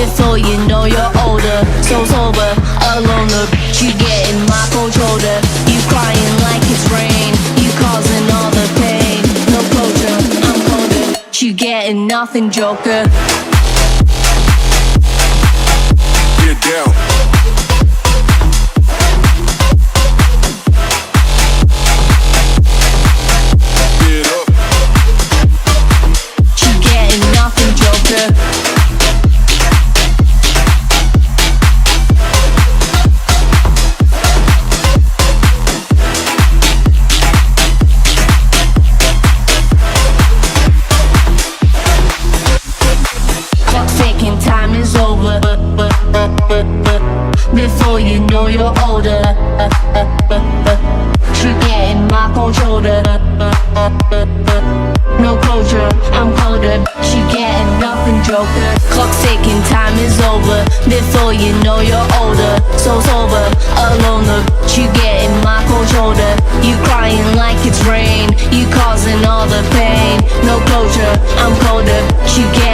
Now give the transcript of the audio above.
Before you know you're older, so sober, alone, the bitch you get in my cold shoulder. You crying like it's rain, you causing all the pain. No closure, I'm colder, you getting nothing, joker. Get down. Get up. You getting nothing, joker. Clock's ticking, time is over. Before you know you're older, you getting my cold shoulder. No closure, I'm colder, you getting nothing, joker. Clock's ticking, time is over. Before you know you're older, so sober, alone, the bitch you getting my cold shoulder. You crying like it's rain, you causing all the pain. No closure, I'm colder, you get